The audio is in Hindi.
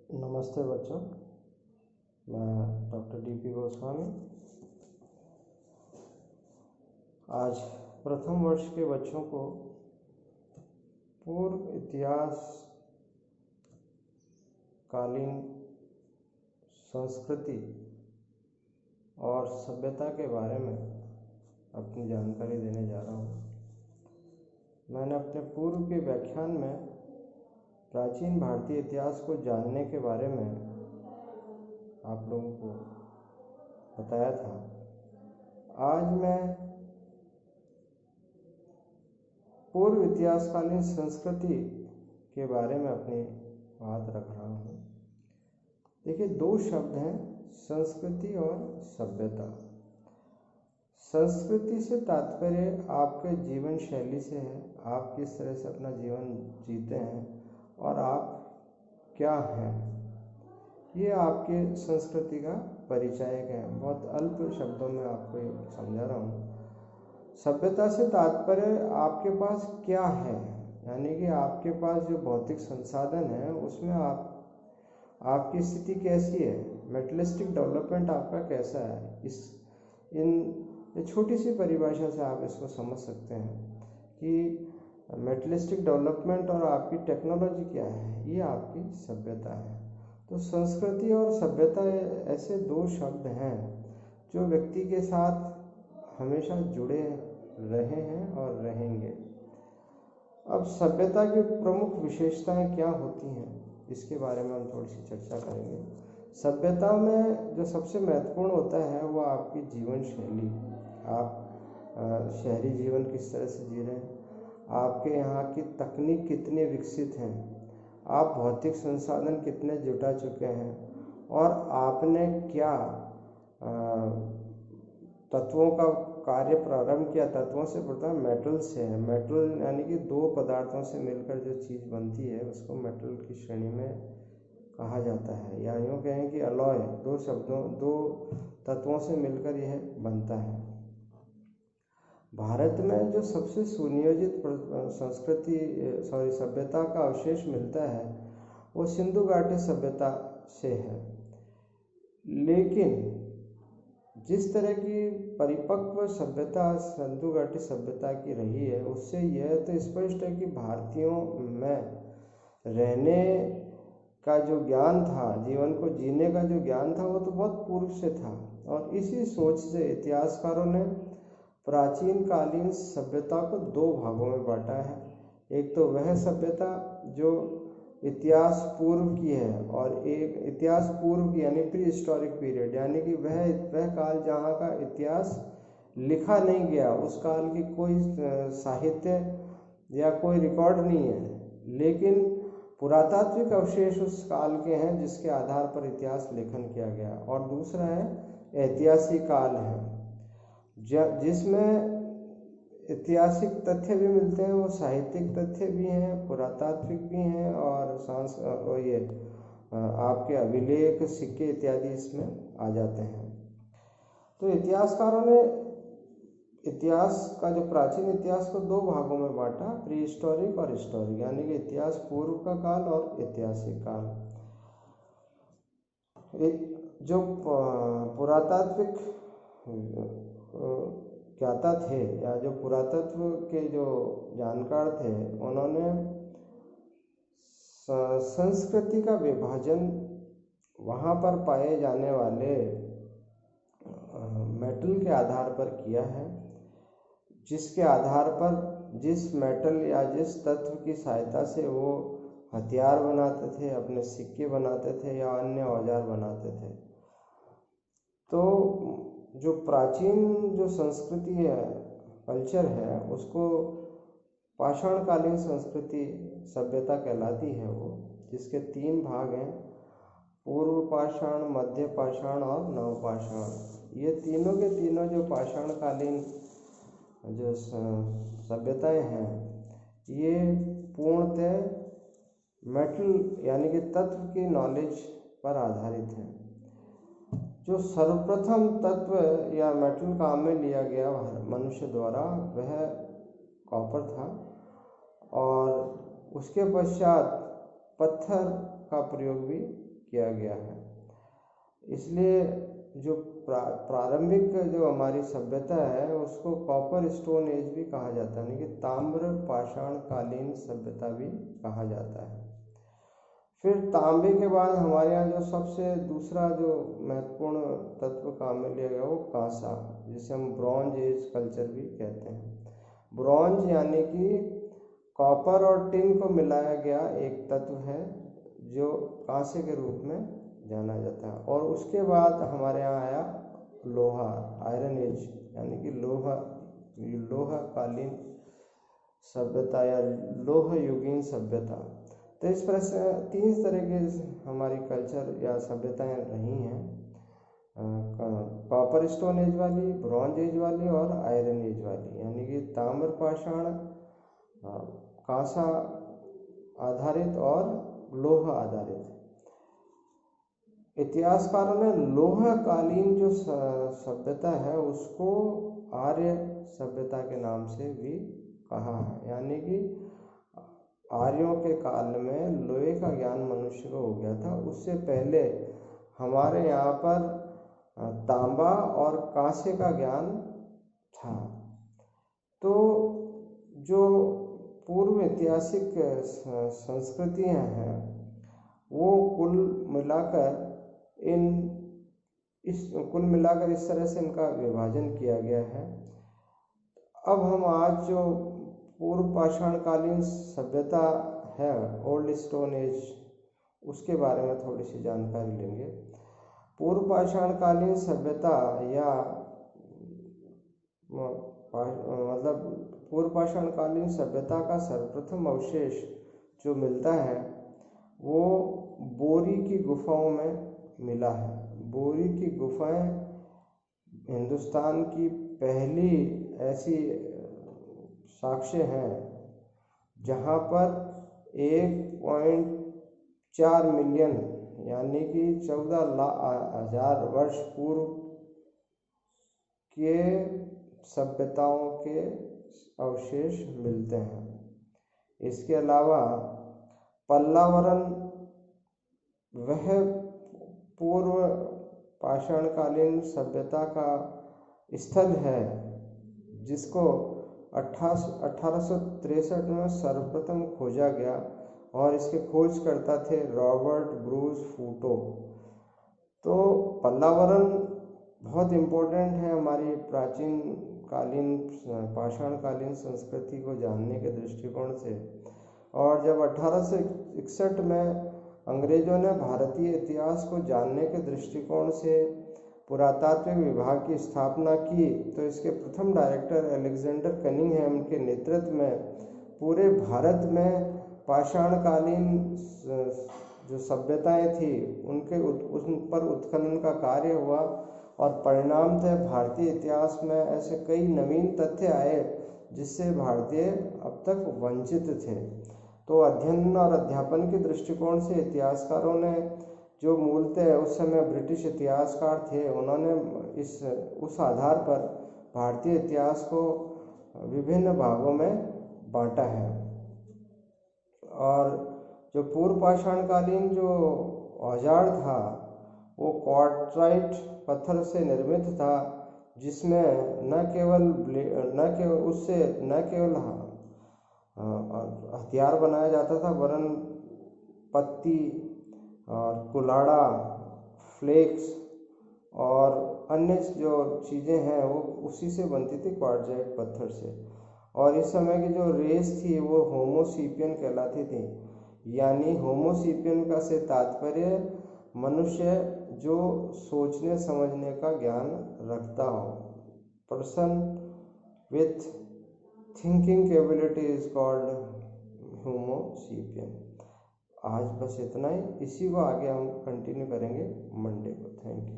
नमस्ते बच्चों, मैं डॉक्टर डी.पी. गोस्वामी। आज प्रथम वर्ष के बच्चों को पूर्व इतिहास कालीन संस्कृति और सभ्यता के बारे में अपनी जानकारी देने जा रहा हूँ। मैंने अपने पूर्व के व्याख्यान में प्राचीन भारतीय इतिहास को जानने के बारे में आप लोगों को बताया था। आज मैं पूर्व इतिहासकालीन संस्कृति के बारे में अपनी बात रख रहा हूँ। देखिए, दो शब्द हैं, संस्कृति और सभ्यता। संस्कृति से तात्पर्य आपके जीवन शैली से है, आप किस तरह से अपना जीवन जीते हैं और आप क्या हैं, ये आपके संस्कृति का परिचायक है। बहुत अल्प शब्दों में आपको समझा रहा हूँ। सभ्यता से तात्पर्य आपके पास क्या है, यानी कि आपके पास जो भौतिक संसाधन है उसमें आपकी स्थिति कैसी है, मेटलिस्टिक डेवलपमेंट आपका कैसा है। इन छोटी सी परिभाषा से आप इसको समझ सकते हैं कि मेटलिस्टिक डेवलपमेंट और आपकी टेक्नोलॉजी क्या है, ये आपकी सभ्यता है। तो संस्कृति और सभ्यता ऐसे दो शब्द हैं जो व्यक्ति के साथ हमेशा जुड़े रहे हैं और रहेंगे। अब सभ्यता की प्रमुख विशेषताएं क्या होती हैं, इसके बारे में हम थोड़ी सी चर्चा करेंगे। सभ्यता में जो सबसे महत्वपूर्ण होता है वो आपकी जीवन शैली। आप शहरी जीवन किस तरह से जी रहे हैं, आपके यहाँ की तकनीक कितनी विकसित हैं, आप भौतिक संसाधन कितने जुटा चुके हैं और आपने क्या तत्वों का कार्य प्रारंभ किया। तत्वों से पड़ता मेटल से है। मेटल यानी कि दो पदार्थों से मिलकर जो चीज़ बनती है उसको मेटल की श्रेणी में कहा जाता है, या यूँ कहें कि अलॉय, दो तत्वों से मिलकर यह बनता है। भारत में जो सबसे सुनियोजित सभ्यता का अवशेष मिलता है वो सिंधु घाटी सभ्यता से है। लेकिन जिस तरह की परिपक्व सभ्यता सिंधु घाटी सभ्यता की रही है, उससे यह तो स्पष्ट है कि भारतीयों में रहने का जो ज्ञान था, जीवन को जीने का जो ज्ञान था, वो तो बहुत पूर्व से था। और इसी सोच से इतिहासकारों ने प्राचीन कालीन सभ्यता को दो भागों में बांटा है। एक तो वह सभ्यता जो इतिहास पूर्व की है, और एक इतिहास पूर्व की यानी प्री हिस्टोरिक पीरियड, यानी कि वह काल जहाँ का इतिहास लिखा नहीं गया, उस काल की कोई साहित्य या कोई रिकॉर्ड नहीं है, लेकिन पुरातात्विक अवशेष उस काल के हैं जिसके आधार पर इतिहास लेखन किया गया। और दूसरा है ऐतिहासिक काल है, जिसमें ऐतिहासिक तथ्य भी मिलते हैं, वो साहित्यिक तथ्य भी हैं, पुरातात्विक भी हैं, और ये आपके अभिलेख, सिक्के इत्यादि इसमें आ जाते हैं। तो इतिहासकारों ने इतिहास का जो प्राचीन इतिहास को दो भागों में बांटा, प्री हिस्टोरिक और हिस्टोरिक, यानी कि इतिहास पूर्व का काल और ऐतिहासिक काल। जो पुरातात्विक ज्ञाता थे या जो पुरातत्व के जो जानकार थे, उन्होंने संस्कृति का विभाजन वहाँ पर पाए जाने वाले मेटल के आधार पर किया है, जिसके आधार पर जिस मेटल या जिस तत्व की सहायता से वो हथियार बनाते थे, अपने सिक्के बनाते थे या अन्य औजार बनाते थे। तो जो प्राचीन जो संस्कृति है, कल्चर है, उसको पाषाणकालीन संस्कृति सभ्यता कहलाती है वो, जिसके तीन भाग हैं, पूर्व पाषाण, मध्य पाषाण और नवपाषाण। ये तीनों के तीनों जो पाषाणकालीन जो सभ्यताएं हैं, ये पूर्णतः मेटल यानी कि तत्व की नॉलेज पर आधारित है। जो सर्वप्रथम तत्व या मेटल काम में लिया गया मनुष्य द्वारा, वह कॉपर था, और उसके पश्चात पत्थर का प्रयोग भी किया गया है। इसलिए जो प्रारंभिक जो हमारी सभ्यता है उसको कॉपर स्टोन एज भी कहा जाता है, यानी कि ताम्र पाषाण कालीन सभ्यता भी कहा जाता है। फिर तांबे के बाद हमारे यहाँ जो सबसे दूसरा जो महत्वपूर्ण तत्व काम में लिया गया वो कांसा, जिसे हम ब्रॉन्ज एज कल्चर भी कहते हैं। ब्रॉन्ज यानी कि कॉपर और टिन को मिलाया गया एक तत्व है जो कांसे के रूप में जाना जाता है। और उसके बाद हमारे यहाँ आया लोहा, आयरन एज, यानी कि लोहकालीन सभ्यता या लोह युगीन सभ्यता। तो इस तरह से 3 तरह के हमारी कल्चर या सभ्यताएं रही हैं, कॉपर स्टोन एज वाली, ब्रॉन्ज एज वाली और आयरन एज वाली, यानी कि ताम्र पाषाण, कांसा आधारित और लोह आधारित। इतिहासकारों ने लोहकालीन जो सभ्यता है उसको आर्य सभ्यता के नाम से भी कहा है, यानी कि आर्यों के काल में लोहे का ज्ञान मनुष्य को हो गया था। उससे पहले हमारे यहाँ पर तांबा और कांसे का ज्ञान था। तो जो पूर्व ऐतिहासिक संस्कृतियाँ हैं वो कुल मिलाकर इस तरह से इनका विभाजन किया गया है। अब हम आज जो पूर्व पाषाणकालीन सभ्यता है, ओल्ड स्टोन एज, उसके बारे में थोड़ी सी जानकारी लेंगे। पूर्व पाषाणकालीन सभ्यता या मतलब पूर्व पाषाणकालीन सभ्यता का सर्वप्रथम अवशेष जो मिलता है वो बोरी की गुफाओं में मिला है। बोरी की गुफाएं हिंदुस्तान की पहली ऐसी साक्ष्य हैं जहाँ पर 1.4 मिलियन यानी कि 14,00,000 वर्ष पूर्व के सभ्यताओं के अवशेष मिलते हैं। इसके अलावा पल्लावरन वह पूर्व पाषाणकालीन सभ्यता का स्थल है जिसको 1863 में सर्वप्रथम खोजा गया और इसके खोजकर्ता थे रॉबर्ट ब्रूस फूटो। तो पल्लावरन बहुत इम्पोर्टेंट है हमारी प्राचीन कालीन पाषाणकालीन संस्कृति को जानने के दृष्टिकोण से। और जब 1861 में अंग्रेजों ने भारतीय इतिहास को जानने के दृष्टिकोण से पुरातात्विक विभाग की स्थापना की तो इसके प्रथम डायरेक्टर अलेक्जेंडर कनिंघम के नेतृत्व में पूरे भारत में पाषाणकालीन जो सभ्यताएं थी उन पर उत्खनन का कार्य हुआ और परिणाम थे भारतीय इतिहास में ऐसे कई नवीन तथ्य आए जिससे भारतीय अब तक वंचित थे। तो अध्ययन और अध्यापन के दृष्टिकोण से इतिहासकारों ने जो मूलतः उस समय ब्रिटिश इतिहासकार थे उन्होंने उस आधार पर भारतीय इतिहास को विभिन्न भागों में बांटा है। और जो पूर्व पाषाणकालीन जो औजार था वो क्वार्टराइट पत्थर से निर्मित था जिसमें न केवल हथियार बनाया जाता था वरन पत्ती और कुल्हाड़ा, फ्लेक्स और अन्य जो चीज़ें हैं वो उसी से बनती थी, क्वार्टराइट पत्थर से। और इस समय की जो रेस थी वो होमोसेपियन कहलाती थी, यानी होमोसेपियन का से तात्पर्य मनुष्य जो सोचने समझने का ज्ञान रखता हो, person with thinking ability is called Homo sapien. आज बस इतना ही, इसी को आगे हम कंटिन्यू करेंगे मंडे को। Thank you.